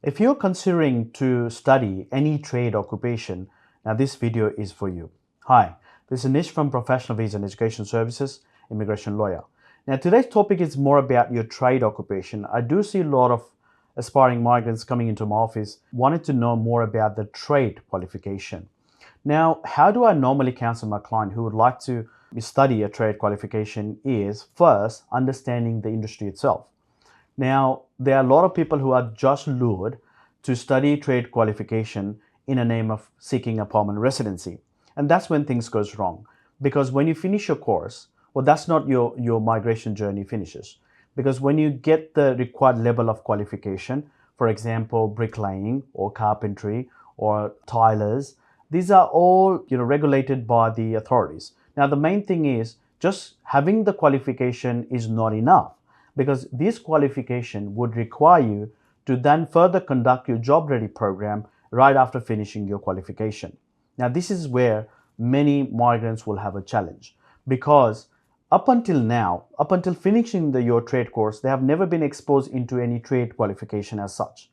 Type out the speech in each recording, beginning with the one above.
If you're considering to study any trade occupation, now this video is for you. Hi, this is Nish from Professional Visa and Education Services, immigration lawyer. Now today's topic is more about your trade occupation. I do see a lot of aspiring migrants coming into my office wanting to know more about the trade qualification. Now, how do I normally counsel my client who would like to study a trade qualification is first understanding the industry itself. Now, there are a lot of people who are just lured to study trade qualification in the name of seeking a permanent residency. And that's when things goes wrong. Because when you finish your course, well, that's not your migration journey finishes. Because when you get the required level of qualification, for example, bricklaying or carpentry or tilers, these are all regulated by the authorities. Now, the main thing is just having the qualification is not enough, because this qualification would require you to then further conduct your job ready program right after finishing your qualification. Now, this is where many migrants will have a challenge, because up until now, up until finishing your trade course, they have never been exposed into any trade qualification as such.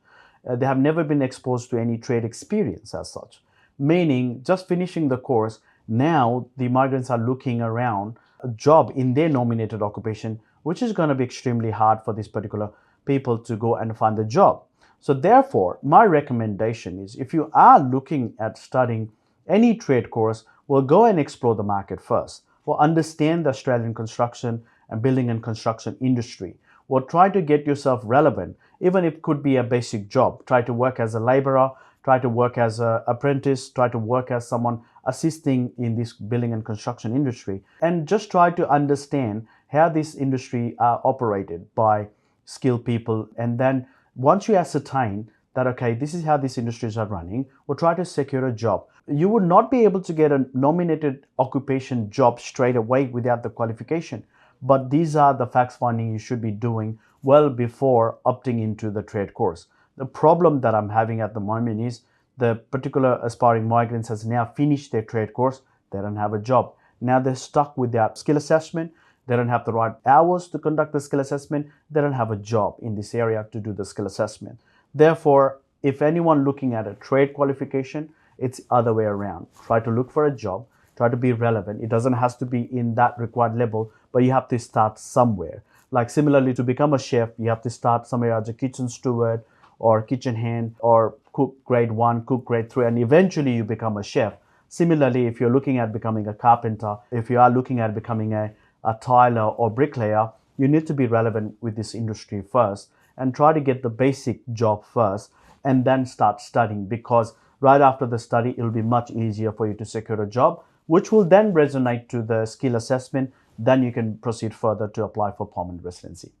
They have never been exposed to any trade experience as such, meaning just finishing the course, now the migrants are looking around a job in their nominated occupation, which is going to be extremely hard for these particular people to go and find a job. So therefore, my recommendation is if you are looking at studying any trade course, well, go and explore the market first. Well, understand the Australian construction and building and construction industry. Well, try to get yourself relevant, even if it could be a basic job. Try to work as a laborer, try to work as an apprentice, try to work as someone assisting in this building and construction industry, and just try to understand how this industry are operated by skilled people. And then once you ascertain that, okay, this is how these industries are running, we'll try to secure a job. You would not be able to get a nominated occupation job straight away without the qualification. But these are the facts finding you should be doing well before opting into the trade course. The problem that I'm having at the moment is the particular aspiring migrants has now finished their trade course. They don't have a job. Now they're stuck with their skill assessment. They don't have the right hours to conduct the skill assessment. They don't have a job in this area to do the skill assessment. Therefore, if anyone looking at a trade qualification, it's other way around. Try to look for a job. Try to be relevant. It doesn't have to be in that required level, but you have to start somewhere. Like similarly, to become a chef, you have to start somewhere as a kitchen steward or kitchen hand or cook grade 1, cook grade 3, and eventually you become a chef. Similarly, if you're looking at becoming a carpenter, if you are looking at becoming a tiler or bricklayer, you need to be relevant with this industry first and try to get the basic job first and then start studying, because right after the study, it'll be much easier for you to secure a job, which will then resonate to the skill assessment. Then you can proceed further to apply for permanent residency.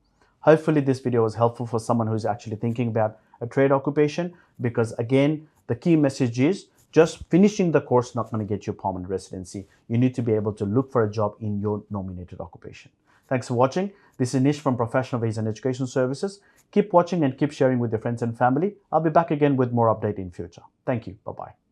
Hopefully this video was helpful for someone who's actually thinking about a trade occupation, because again, the key message is just finishing the course not going to get you permanent residency. You need to be able to look for a job in your nominated occupation. Thanks for watching. This is Nish from Professional Visa and Education Services. Keep watching and keep sharing with your friends and family. I'll be back again with more update in future. Thank you. Bye-bye.